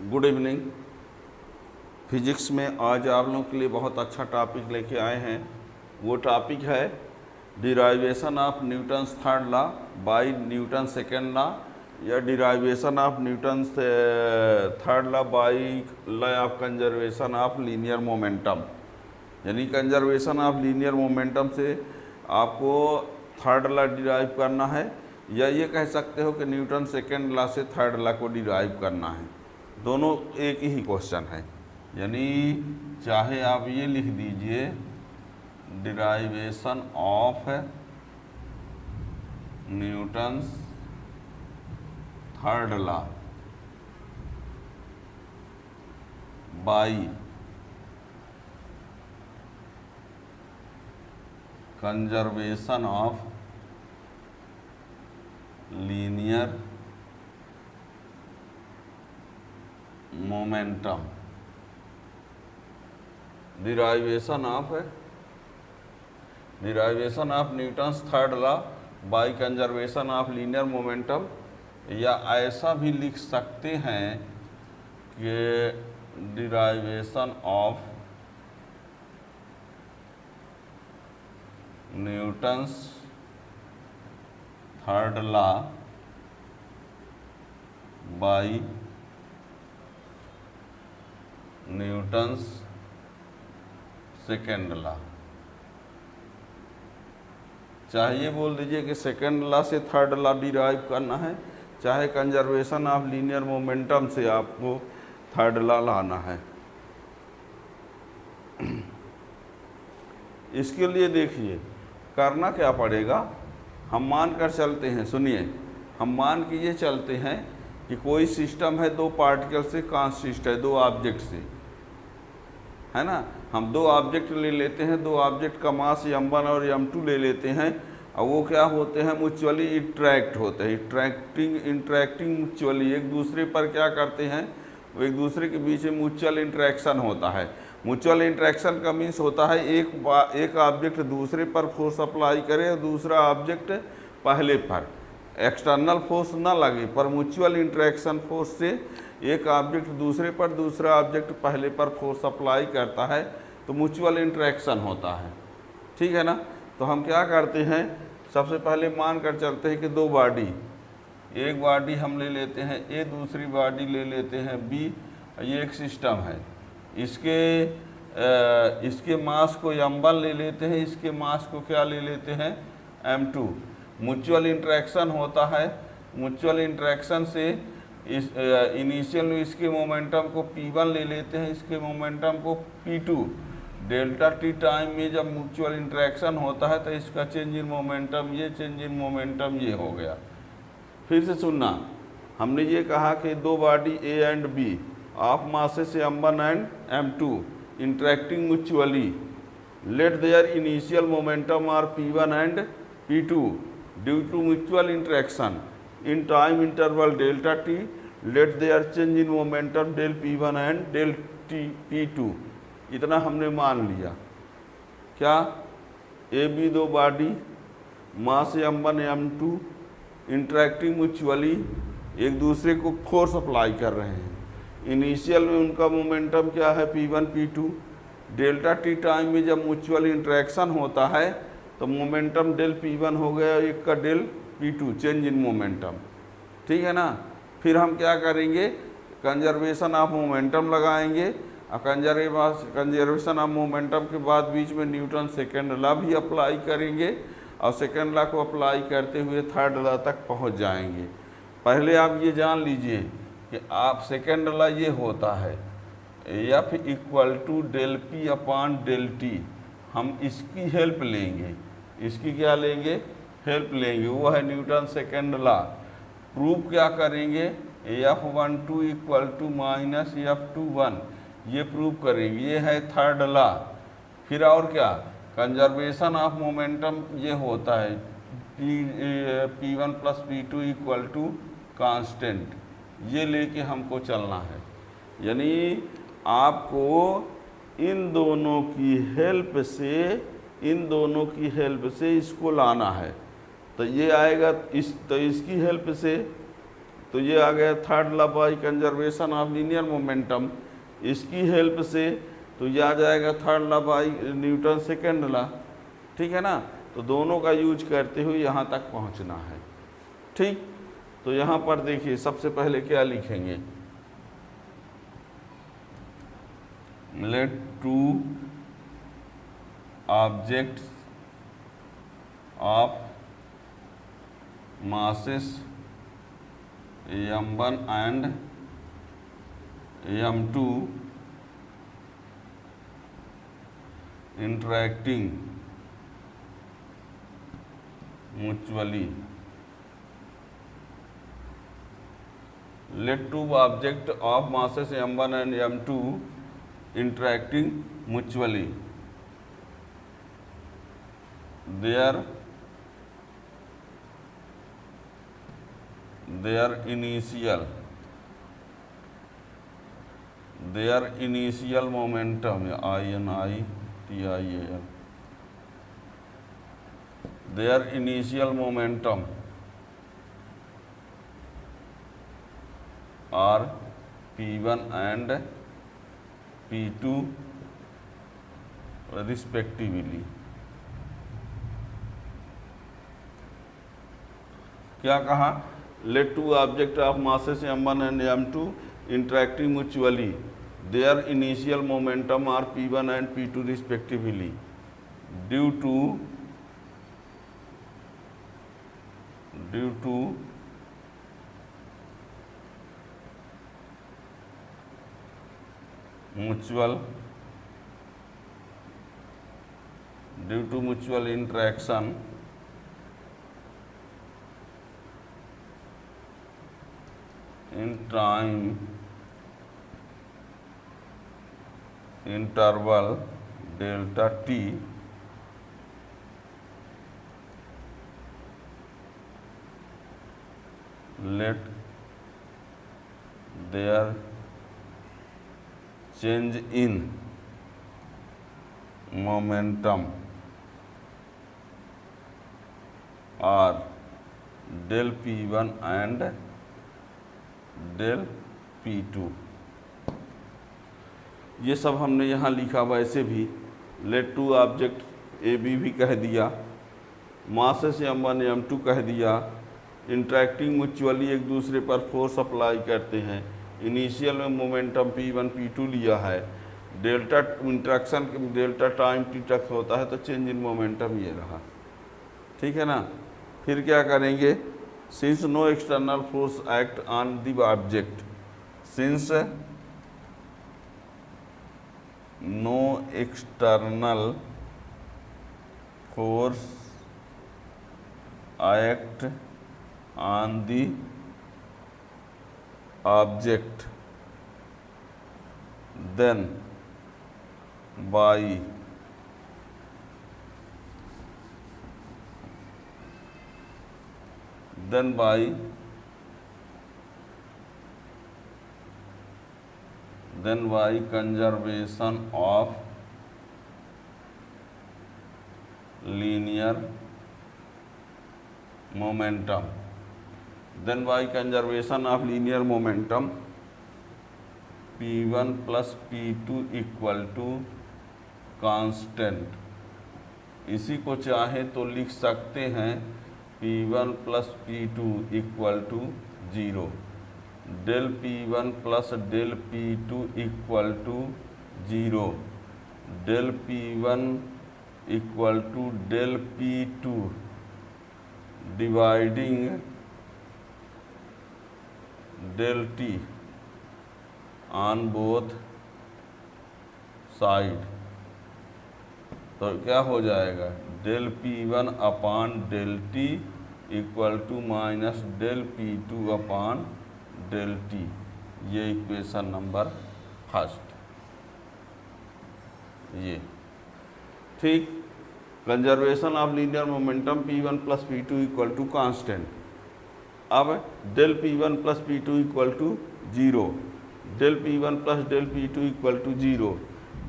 Good evening. Physics में आज आप लोगों के लिए बहुत अच्छा टॉपिक लेके आए हैं। वो टॉपिक है derivation of Newton's third law by Newton second law, या derivation of Newton's third law by law of conservation of linear momentum. यानी कंजर्वेशन ऑफ लीनियर मोमेंटम से आपको थर्ड लॉ डिराइव करना है, या ये कह सकते हो कि न्यूटन सेकेंड लॉ से थर्ड लॉ को डिराइव करना है। दोनों एक ही क्वेश्चन है। यानी चाहे आप ये लिख दीजिए derivation of Newton's third law bye conservation of linear momentum. Derivation of Newton's third law bye conservation of linear momentum, या ऐसा भी लिख सकते हैं कि derivation of Newton's third law bye Newton's second law. चाहे ये बोल दीजिए कि सेकेंड लॉ से थर्ड लॉ डिराइव करना है, चाहे कंजर्वेशन ऑफ लीनियर मोमेंटम से आपको थर्ड लॉ लाना है। इसके लिए देखिए करना क्या पड़ेगा। हम मान कर चलते हैं, सुनिए, हम मान के ये चलते हैं कि कोई सिस्टम है, दो पार्टिकल से कांस्टिट्यूट है, दो ऑब्जेक्ट से, है ना। हम दो ऑब्जेक्ट ले लेते हैं, दो ऑब्जेक्ट का मास m1 और m2 ले लेते हैं, और वो क्या होते हैं, म्यूचुअली इंटरेक्ट होते हैं। इंटरेक्टिंग म्यूचुअली एक दूसरे पर क्या करते हैं, वो एक दूसरे के बीच में म्यूचुअल इंटरेक्शन होता है। म्यूचुअल इंटरेक्शन का मीन्स होता है एक ऑब्जेक्ट दूसरे पर फोर्स अप्लाई करे और दूसरा ऑब्जेक्ट पहले पर एक्सटर्नल फोर्स ना लगे, पर म्यूचुअल इंटरेक्शन फोर्स से एक ऑब्जेक्ट दूसरे पर, दूसरा ऑब्जेक्ट पहले पर फोर्स अप्लाई करता है, तो म्यूचुअल इंटरेक्शन होता है। ठीक है ना। तो हम क्या करते हैं, सबसे पहले मान कर चलते हैं कि दो बॉडी, एक बॉडी हम ले लेते हैं ए, दूसरी बॉडी ले लेते हैं बी। ये एक सिस्टम है, इसके मास को m1 ले लेते हैं, इसके मास को क्या ले लेते हैं, m2। म्यूचुअल इंटरेक्शन होता है, म्यूचुअल इंटरेक्शन से इस इनिशियल में इसके मोमेंटम को p1 ले लेते हैं, इसके मोमेंटम को p2। डेल्टा टी टाइम में जब म्यूचुअल इंटरेक्शन होता है तो इसका चेंज इन मोमेंटम ये, चेंज इन मोमेंटम ये हो गया। फिर से सुनना, हमने ये कहा कि दो body A and B of masses m1 and m2 interacting mutually, let their initial momentum are p1 and p2 due to mutual interaction in time interval delta T, let their change in momentum del p1 and del p2। इतना हमने मान लिया। क्या A B दो body mass m1 m2 interacting mutually एक दूसरे को force apply कर रहे हैं। इनिशियल में उनका मोमेंटम क्या है, p1 p2। Delta T time में जब म्यूचुअल इंटरेक्शन होता है तो मोमेंटम डेल p1 हो गया, एक का del p2, change in momentum. ठीक है ना। फिर हम क्या करेंगे, कंजर्वेशन ऑफ मोमेंटम लगाएंगे, और कंजर्वेशन ऑफ मोमेंटम के बाद बीच में न्यूटन सेकेंड लॉ भी अप्लाई करेंगे, और सेकेंड लॉ को अप्लाई करते हुए थर्ड लॉ तक पहुंच जाएंगे। पहले आप ये जान लीजिए कि आप सेकेंड लॉ ये होता है F equal to del P upon del T। हम इसकी हेल्प लेंगे, इसकी क्या लेंगे, हेल्प लेंगे, वो है न्यूटन सेकेंड लॉ। प्रूफ क्या करेंगे, F12 equal to minus F21, ये प्रूव करेंगे, ये है थर्ड लॉ। फिर और क्या, कंजर्वेशन ऑफ मोमेंटम ये होता है P1 plus P2 equal to constant, ये लेके हमको चलना है। यानी आपको इन दोनों की हेल्प से इसको लाना है। तो ये आएगा इसकी हेल्प से तो ये आ गया third law bye conservation of linear momentum. इसकी हेल्प से तो ये आ जाएगा third law by Newton second law. ठीक है ना, तो दोनों का यूज करते हुए यहाँ तक पहुँचना है। ठीक, तो यहाँ पर देखिए सबसे पहले क्या लिखेंगे, let two objects of masses m1 and m2 interacting mutually. Let two objects of masses m1 and m2 interacting mutually. Their initial momentum, INITIAL, their initial momentum are P1 and P2 respectively. क्या कहा, let two objects of masses m1 and m2 interacting mutually, their initial momentum are p1 and p2 respectively, due to mutual interaction in time interval delta t, let their change in momentum are del p1 and del P2। ये सब हमने यहाँ लिखा। वैसे भी let two object A B भी कह दिया, मासेस m1 m2 कह दिया, इंटरेक्टिंग म्यूचुअली एक दूसरे पर फोर्स अप्लाई करते हैं, इनिशियल में मोमेंटम P1 P2 लिया है, delta interaction delta time T तक होता है, तो चेंज इन मोमेंटम ये रहा। ठीक है ना, फिर क्या करेंगे, since no external force act on the object, since no external force act on the object, then by conservation of linear momentum, then by conservation of linear momentum P1 plus P2 equal to constant। इसी को चाहे तो लिख सकते हैं P1 plus P2 equal to 0, del P1 plus del P2 equal to 0, del P1 equal to del P2 dividing del T on both side। तो क्या हो जाएगा, del P1 upon del T equal to minus del P2 upon del T। ये equation number first. ये ठीक, conservation of linear momentum P1 plus P2 equal to constant. अब del P1 plus P2 equal to 0, del P1 plus del P2 equal to 0,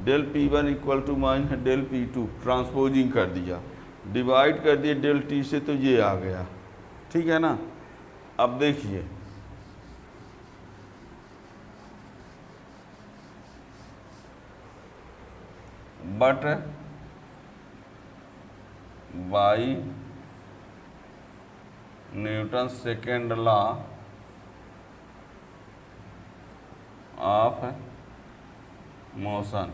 del P1 equal to minus del P2, transposing कर दिया, divide कर दिए del T से, तो ये आ गया। ठीक है ना, अब देखिए but by Newton second law of motion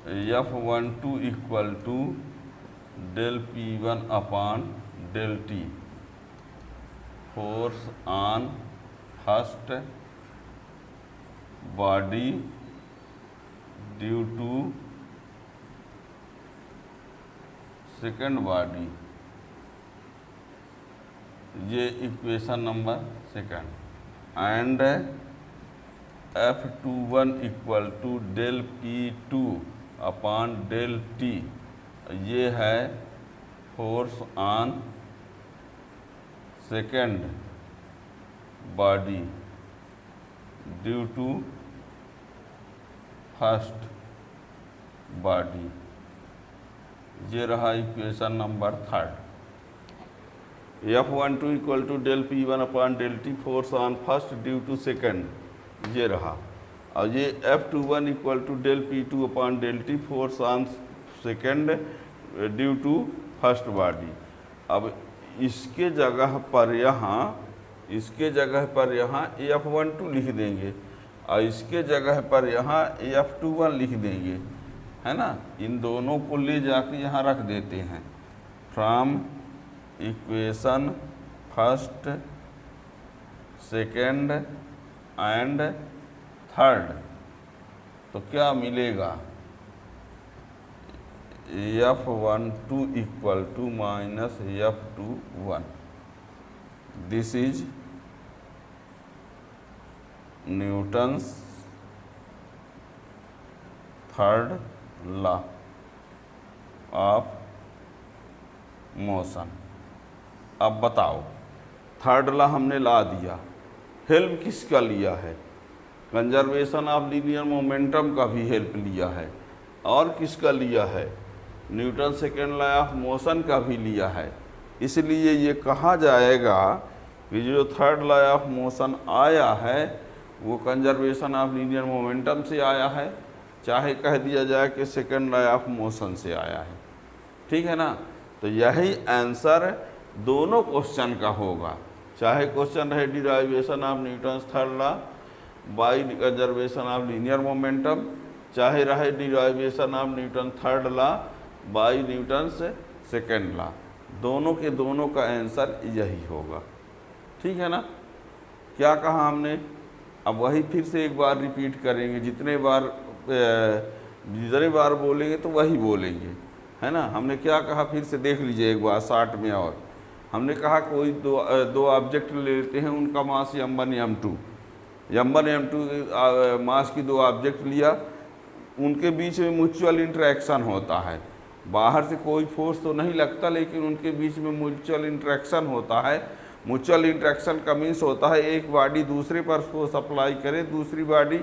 F12 equal to del P1 upon del T, force on first body due to second body. ये equation number second. And F21 equal to del P2 upon del T, ये है force on second body due to first body. ये रहा equation number third. F12 equal to del P1 upon del T, force on first due to second, ये रहा। और ये F21 equal to del P2 upon del T, force on second due to first body. अब इसके जगह पर यहाँ F12 लिख देंगे और इसके जगह पर यहाँ F21 लिख देंगे, है ना। इन दोनों को ले जाके यहाँ रख देते हैं। From equation first second and third, तो क्या मिलेगा? F12 equal to minus F21, this is Newton's third law of motion. अब बताओ, थर्ड लॉ हमने ला दिया, हेल्प किसका लिया है? कंजर्वेशन ऑफ लीनियर मोमेंटम का भी हेल्प लिया है, और किसका लिया है? Newton second law of motion का भी लिया है। इसलिए ये कहा जाएगा कि जो थर्ड लॉ ऑफ मोशन आया है वो कंजर्वेशन ऑफ लीनियर मोमेंटम से आया है, चाहे कह दिया जाए कि सेकेंड लॉ ऑफ मोशन से आया है। ठीक है ना। तो यही आंसर दोनों क्वेश्चन का होगा, चाहे क्वेश्चन रहे derivation of Newton third law by conservation of linear momentum, चाहे रहे derivation of Newton third law by Newton second law, दोनों के दोनों का आंसर यही होगा। ठीक है ना। क्या कहा हमने? अब वही फिर से एक बार रिपीट करेंगे, जितने बार बोलेंगे तो वही बोलेंगे, है ना। हमने क्या कहा फिर से देख लीजिए एक बार शॉर्ट में। और हमने कहा कोई दो ऑब्जेक्ट ले लेते हैं, उनका मास m1 m2, m1 m2 मास की दो ऑब्जेक्ट लिया, उनके बीच में म्यूचुअल इंटरेक्शन होता है। बाहर से कोई फोर्स तो नहीं लगता, लेकिन उनके बीच में म्यूचुअल इंटरेक्शन होता है। म्यूचुअल इंटरेक्शन का मीन्स होता है एक बॉडी दूसरे पर फोर्स अप्लाई करे, दूसरी बॉडी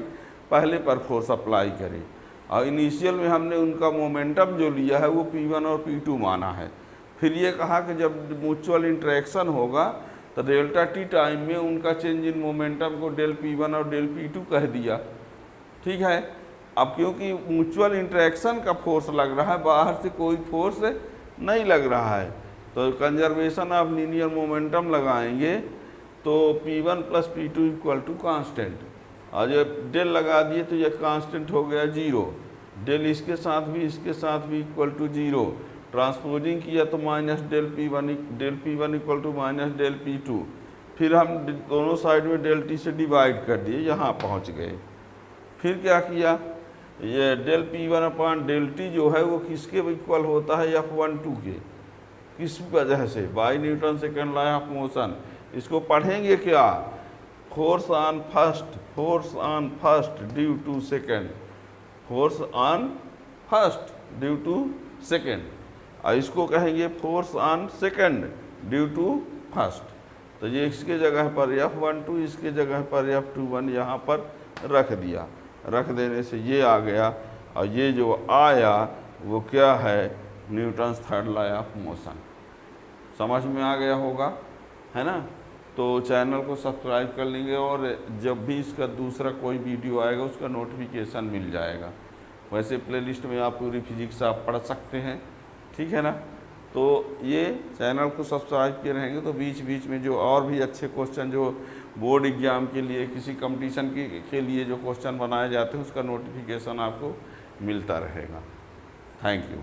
पहले पर फोर्स अप्लाई करे। और इनिशियल में हमने उनका मोमेंटम जो लिया है वो P1 और P2 माना है। फिर ये कहा कि जब म्यूचुअल इंटरेक्शन होगा तो डेल्टा टी टाइम में उनका चेंज इन मोमेंटम को डेल P1 और डेल P2 कह दिया। ठीक है। अब क्योंकि म्यूचुअल इंटरेक्शन का फोर्स लग रहा है, बाहर से कोई फोर्स नहीं लग रहा है, तो कंजर्वेशन ऑफ लीनियर मोमेंटम लगाएंगे तो P1 plus P2 equal to constant, और जब डेल लगा दिए तो ये कांस्टेंट हो गया 0, डेल इसके साथ भी इक्वल टू 0, ट्रांसपोजिंग किया तो minus del P1 equal to minus del P2, फिर हम दोनों साइड में डेल T से डिवाइड कर दिए, यहाँ पहुँच गए। फिर क्या किया, ये del P1 upon del T जो है वो किसके इक्वल होता है? F12 के। किस वजह से? By Newton second law of motion. इसको पढ़ेंगे क्या? Force on first due to second, force on first due to second, और इसको कहेंगे force on second due to first. तो ये इसके जगह पर F12, इसके जगह पर F21 यहाँ पर रख दिया। रख देने से ये आ गया, और ये जो आया वो क्या है? Newton's third law of motion. समझ में आ गया होगा, है ना। तो चैनल को सब्सक्राइब कर लेंगे और जब भी इसका दूसरा कोई वीडियो आएगा उसका नोटिफिकेशन मिल जाएगा। वैसे प्लेलिस्ट में आप पूरी फिजिक्स आप पढ़ सकते हैं, ठीक है ना। तो ये चैनल को सब्सक्राइब किए रहेंगे तो बीच बीच में जो और भी अच्छे क्वेश्चन जो बोर्ड एग्ज़ाम के लिए किसी कंपटीशन के लिए जो क्वेश्चन बनाए जाते हैं उसका नोटिफिकेशन आपको मिलता रहेगा। Thank you.